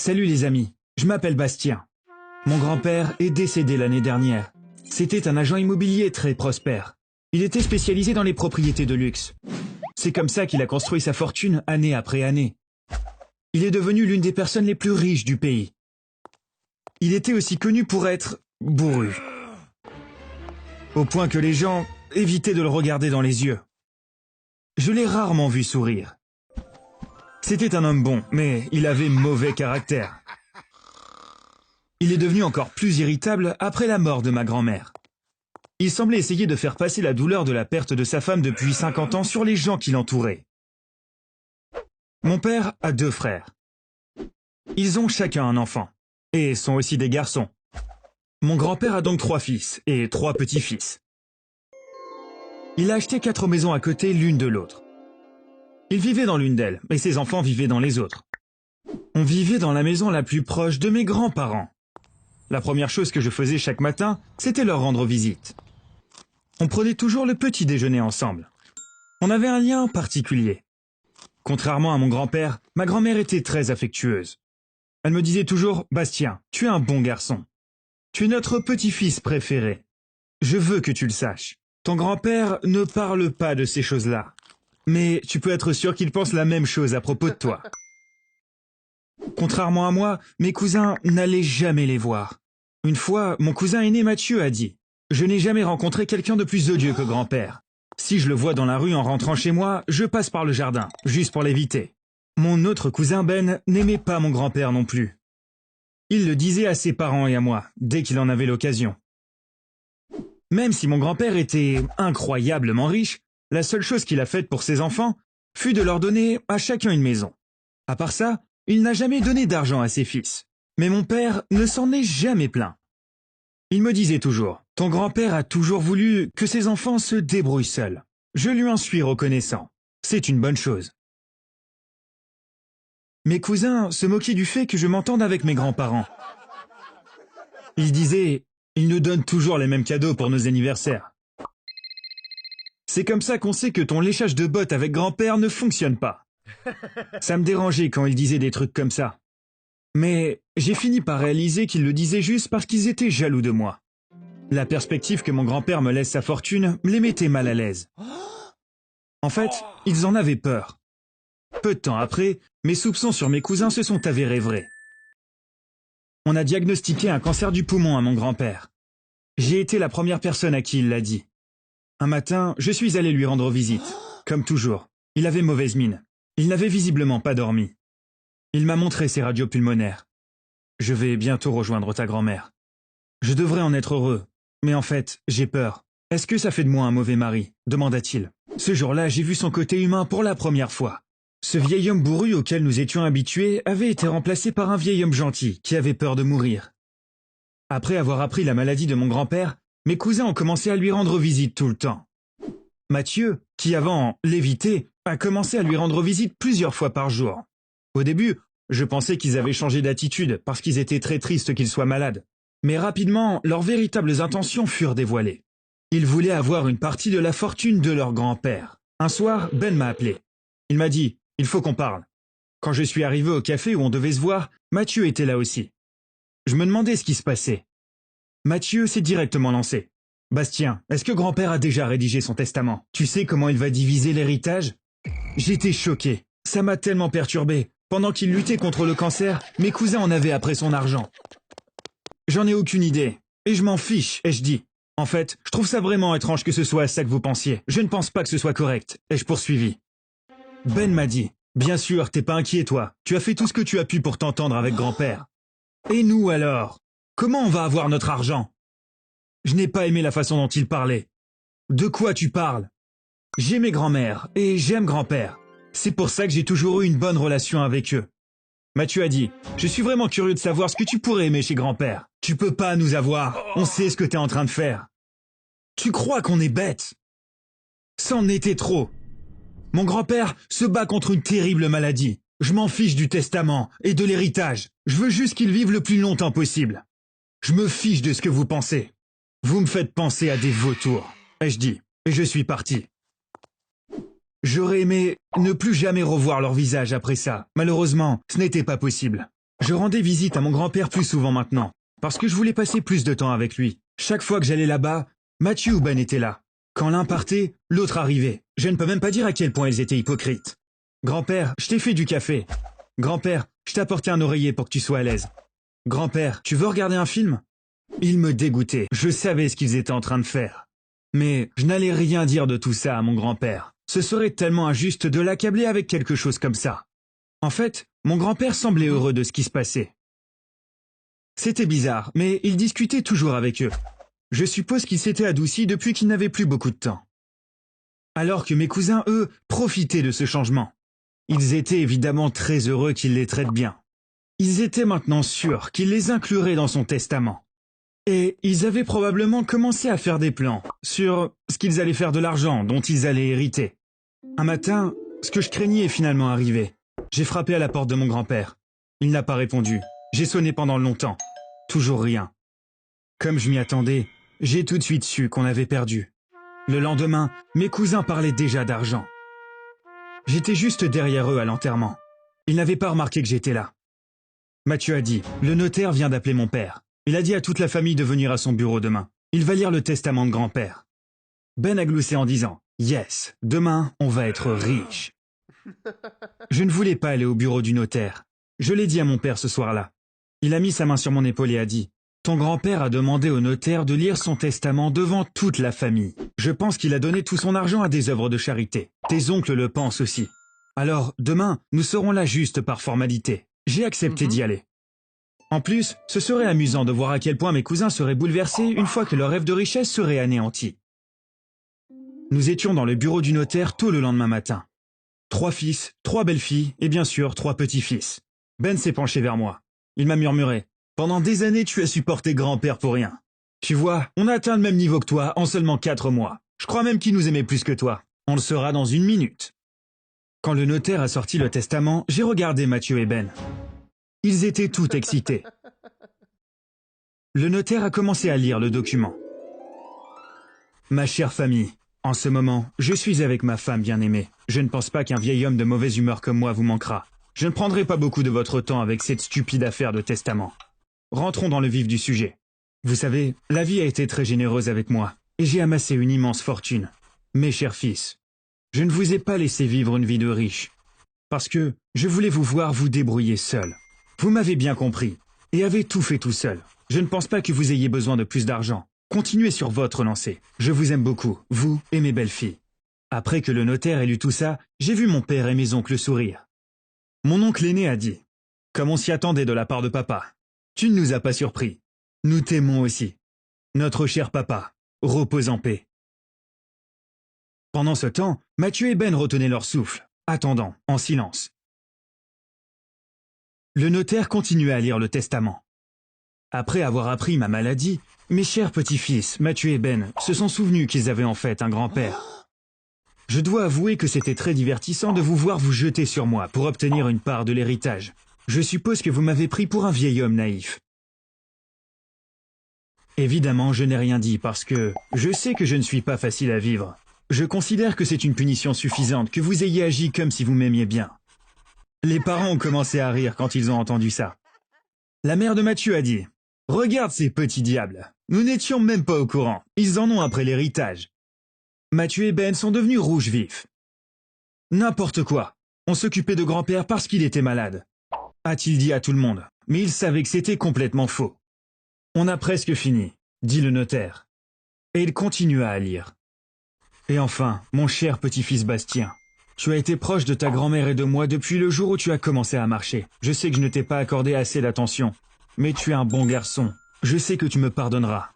Salut les amis, je m'appelle Bastien. Mon grand-père est décédé l'année dernière. C'était un agent immobilier très prospère. Il était spécialisé dans les propriétés de luxe. C'est comme ça qu'il a construit sa fortune année après année. Il est devenu l'une des personnes les plus riches du pays. Il était aussi connu pour être bourru. Au point que les gens évitaient de le regarder dans les yeux. Je l'ai rarement vu sourire. C'était un homme bon, mais il avait mauvais caractère. Il est devenu encore plus irritable après la mort de ma grand-mère. Il semblait essayer de faire passer la douleur de la perte de sa femme depuis 50 ans sur les gens qui l'entouraient. Mon père a 2 frères. Ils ont chacun un enfant, et sont aussi des garçons. Mon grand-père a donc 3 fils et 3 petits-fils. Il a acheté 4 maisons à côté l'une de l'autre. Il vivait dans l'une d'elles, et ses enfants vivaient dans les autres. On vivait dans la maison la plus proche de mes grands-parents. La première chose que je faisais chaque matin, c'était leur rendre visite. On prenait toujours le petit déjeuner ensemble. On avait un lien particulier. Contrairement à mon grand-père, ma grand-mère était très affectueuse. Elle me disait toujours « Bastien, tu es un bon garçon. Tu es notre petit-fils préféré. Je veux que tu le saches. Ton grand-père ne parle pas de ces choses-là. Mais tu peux être sûr qu'il pense la même chose à propos de toi. » Contrairement à moi, mes cousins n'allaient jamais les voir. Une fois, mon cousin aîné Mathieu a dit « Je n'ai jamais rencontré quelqu'un de plus odieux que grand-père. Si je le vois dans la rue en rentrant chez moi, je passe par le jardin, juste pour l'éviter. » Mon autre cousin Ben n'aimait pas mon grand-père non plus. Il le disait à ses parents et à moi, dès qu'il en avait l'occasion. Même si mon grand-père était incroyablement riche, la seule chose qu'il a faite pour ses enfants fut de leur donner à chacun une maison. À part ça, il n'a jamais donné d'argent à ses fils. Mais mon père ne s'en est jamais plaint. Il me disait toujours, « Ton grand-père a toujours voulu que ses enfants se débrouillent seuls. Je lui en suis reconnaissant. C'est une bonne chose. » Mes cousins se moquaient du fait que je m'entende avec mes grands-parents. Ils disaient, « Ils nous donnent toujours les mêmes cadeaux pour nos anniversaires. » C'est comme ça qu'on sait que ton léchage de bottes avec grand-père ne fonctionne pas. Ça me dérangeait quand ils disaient des trucs comme ça. Mais j'ai fini par réaliser qu'ils le disaient juste parce qu'ils étaient jaloux de moi. La perspective que mon grand-père me laisse sa fortune les mettait mal à l'aise. En fait, ils en avaient peur. Peu de temps après, mes soupçons sur mes cousins se sont avérés vrais. On a diagnostiqué un cancer du poumon à mon grand-père. J'ai été la première personne à qui il l'a dit. Un matin, je suis allé lui rendre visite. Comme toujours, il avait mauvaise mine. Il n'avait visiblement pas dormi. Il m'a montré ses radios pulmonaires. Je vais bientôt rejoindre ta grand-mère. Je devrais en être heureux, mais en fait, j'ai peur. Est-ce que ça fait de moi un mauvais mari ? Demanda-t-il. Ce jour-là, j'ai vu son côté humain pour la première fois. Ce vieil homme bourru auquel nous étions habitués avait été remplacé par un vieil homme gentil qui avait peur de mourir. Après avoir appris la maladie de mon grand-père, mes cousins ont commencé à lui rendre visite tout le temps. Mathieu, qui avant l'évitait, a commencé à lui rendre visite plusieurs fois par jour. Au début, je pensais qu'ils avaient changé d'attitude parce qu'ils étaient très tristes qu'il soit malade. Mais rapidement, leurs véritables intentions furent dévoilées. Ils voulaient avoir une partie de la fortune de leur grand-père. Un soir, Ben m'a appelé. Il m'a dit « Il faut qu'on parle ». Quand je suis arrivé au café où on devait se voir, Mathieu était là aussi. Je me demandais ce qui se passait. Mathieu s'est directement lancé. « Bastien, est-ce que grand-père a déjà rédigé son testament ? Tu sais comment il va diviser l'héritage ?» J'étais choqué. Ça m'a tellement perturbé. Pendant qu'il luttait contre le cancer, mes cousins en avaient après son argent. J'en ai aucune idée. Et je m'en fiche, ai-je dit. En fait, je trouve ça vraiment étrange que ce soit à ça que vous pensiez. Je ne pense pas que ce soit correct, ai-je poursuivi. Ben m'a dit, bien sûr, t'es pas inquiet toi. Tu as fait tout ce que tu as pu pour t'entendre avec grand-père. Et nous alors ? Comment on va avoir notre argent ? Je n'ai pas aimé la façon dont il parlait. De quoi tu parles ? J'aimais grand-mère et j'aime grand-père. C'est pour ça que j'ai toujours eu une bonne relation avec eux. Mathieu a dit, je suis vraiment curieux de savoir ce que tu pourrais aimer chez grand-père. Tu peux pas nous avoir, on sait ce que t'es en train de faire. Tu crois qu'on est bête ? C'en était trop. Mon grand-père se bat contre une terrible maladie. Je m'en fiche du testament et de l'héritage. Je veux juste qu'il vive le plus longtemps possible. Je me fiche de ce que vous pensez. Vous me faites penser à des vautours, ai-je dit, et je suis parti. J'aurais aimé ne plus jamais revoir leur visage après ça. Malheureusement, ce n'était pas possible. Je rendais visite à mon grand-père plus souvent maintenant, parce que je voulais passer plus de temps avec lui. Chaque fois que j'allais là-bas, Mathieu ou Ben étaient là. Quand l'un partait, l'autre arrivait. Je ne peux même pas dire à quel point ils étaient hypocrites. Grand-père, je t'ai fait du café. Grand-père, je t'ai apporté un oreiller pour que tu sois à l'aise. Grand-père, tu veux regarder un film? Ils me dégoûtaient. Je savais ce qu'ils étaient en train de faire. Mais je n'allais rien dire de tout ça à mon grand-père. Ce serait tellement injuste de l'accabler avec quelque chose comme ça. En fait, mon grand-père semblait heureux de ce qui se passait. C'était bizarre, mais il discutait toujours avec eux. Je suppose qu'il s'était adouci depuis qu'il n'avait plus beaucoup de temps. Alors que mes cousins, eux, profitaient de ce changement. Ils étaient évidemment très heureux qu'il les traite bien. Ils étaient maintenant sûrs qu'il les inclurait dans son testament. Et ils avaient probablement commencé à faire des plans sur ce qu'ils allaient faire de l'argent dont ils allaient hériter. Un matin, ce que je craignais est finalement arrivé. J'ai frappé à la porte de mon grand-père. Il n'a pas répondu. J'ai sonné pendant longtemps. Toujours rien. Comme je m'y attendais, j'ai tout de suite su qu'on avait perdu. Le lendemain, mes cousins parlaient déjà d'argent. J'étais juste derrière eux à l'enterrement. Ils n'avaient pas remarqué que j'étais là. Mathieu a dit, le notaire vient d'appeler mon père. Il a dit à toute la famille de venir à son bureau demain. Il va lire le testament de grand-père. Ben a gloussé en disant, yes, demain, on va être riche. Je ne voulais pas aller au bureau du notaire. Je l'ai dit à mon père ce soir-là. Il a mis sa main sur mon épaule et a dit, ton grand-père a demandé au notaire de lire son testament devant toute la famille. Je pense qu'il a donné tout son argent à des œuvres de charité. Tes oncles le pensent aussi. Alors, demain, nous serons là juste par formalité. J'ai accepté d'y aller. En plus, ce serait amusant de voir à quel point mes cousins seraient bouleversés une fois que leur rêve de richesse serait anéanti. Nous étions dans le bureau du notaire tôt le lendemain matin. 3 fils, 3 belles-filles et bien sûr 3 petits-fils. Ben s'est penché vers moi. Il m'a murmuré. Pendant des années, tu as supporté grand-père pour rien. Tu vois, on a atteint le même niveau que toi en seulement 4 mois. Je crois même qu'il nous aimait plus que toi. On le saura dans 1 minute. Quand le notaire a sorti le testament, j'ai regardé Mathieu et Ben. Ils étaient tout excités. Le notaire a commencé à lire le document. Ma chère famille, en ce moment, je suis avec ma femme bien-aimée. Je ne pense pas qu'un vieil homme de mauvaise humeur comme moi vous manquera. Je ne prendrai pas beaucoup de votre temps avec cette stupide affaire de testament. Rentrons dans le vif du sujet. Vous savez, la vie a été très généreuse avec moi, et j'ai amassé une immense fortune. Mes chers fils, je ne vous ai pas laissé vivre une vie de riche, parce que je voulais vous voir vous débrouiller seul. Vous m'avez bien compris, et avez tout fait tout seul. Je ne pense pas que vous ayez besoin de plus d'argent. Continuez sur votre lancée. Je vous aime beaucoup, vous et mes belles-filles. Après que le notaire ait lu tout ça, j'ai vu mon père et mes oncles sourire. Mon oncle aîné a dit, comme on s'y attendait de la part de papa, tu ne nous as pas surpris. Nous t'aimons aussi. Notre cher papa, repose en paix. Pendant ce temps, Mathieu et Ben retenaient leur souffle, attendant, en silence. Le notaire continuait à lire le testament. Après avoir appris ma maladie, mes chers petits-fils, Mathieu et Ben, se sont souvenus qu'ils avaient en fait un grand-père. Je dois avouer que c'était très divertissant de vous voir vous jeter sur moi pour obtenir une part de l'héritage. Je suppose que vous m'avez pris pour un vieil homme naïf. Évidemment, je n'ai rien dit parce que je sais que je ne suis pas facile à vivre. Je considère que c'est une punition suffisante que vous ayez agi comme si vous m'aimiez bien. Les parents ont commencé à rire quand ils ont entendu ça. La mère de Mathieu a dit « Regarde ces petits diables, nous n'étions même pas au courant, ils en ont après l'héritage. » Mathieu et Ben sont devenus rouges vifs. N'importe quoi, on s'occupait de grand-père parce qu'il était malade, a-t-il dit à tout le monde, mais il savait que c'était complètement faux. On a presque fini, dit le notaire. Et il continua à lire. Et enfin, mon cher petit-fils Bastien, tu as été proche de ta grand-mère et de moi depuis le jour où tu as commencé à marcher. Je sais que je ne t'ai pas accordé assez d'attention, mais tu es un bon garçon. Je sais que tu me pardonneras.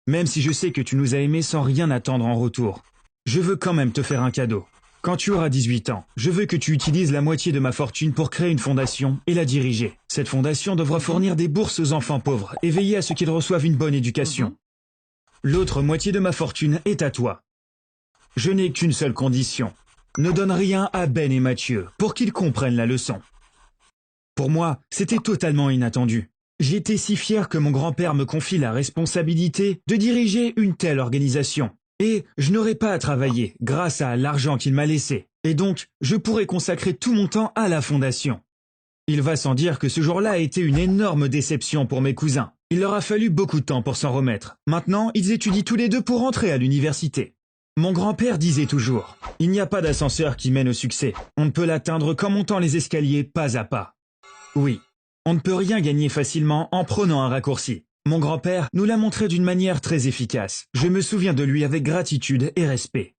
Même si je sais que tu nous as aimés sans rien attendre en retour, je veux quand même te faire un cadeau. Quand tu auras 18 ans, je veux que tu utilises la moitié de ma fortune pour créer une fondation et la diriger. Cette fondation devra fournir des bourses aux enfants pauvres et veiller à ce qu'ils reçoivent une bonne éducation. L'autre moitié de ma fortune est à toi. Je n'ai qu'une seule condition. Ne donne rien à Ben et Mathieu pour qu'ils comprennent la leçon. Pour moi, c'était totalement inattendu. J'étais si fier que mon grand-père me confie la responsabilité de diriger une telle organisation. Et je n'aurais pas à travailler grâce à l'argent qu'il m'a laissé. Et donc, je pourrais consacrer tout mon temps à la fondation. Il va sans dire que ce jour-là a été une énorme déception pour mes cousins. Il leur a fallu beaucoup de temps pour s'en remettre. Maintenant, ils étudient tous les deux pour entrer à l'université. Mon grand-père disait toujours, « Il n'y a pas d'ascenseur qui mène au succès. On ne peut l'atteindre qu'en montant les escaliers pas à pas. » Oui, on ne peut rien gagner facilement en prenant un raccourci. Mon grand-père nous l'a montré d'une manière très efficace. Je me souviens de lui avec gratitude et respect.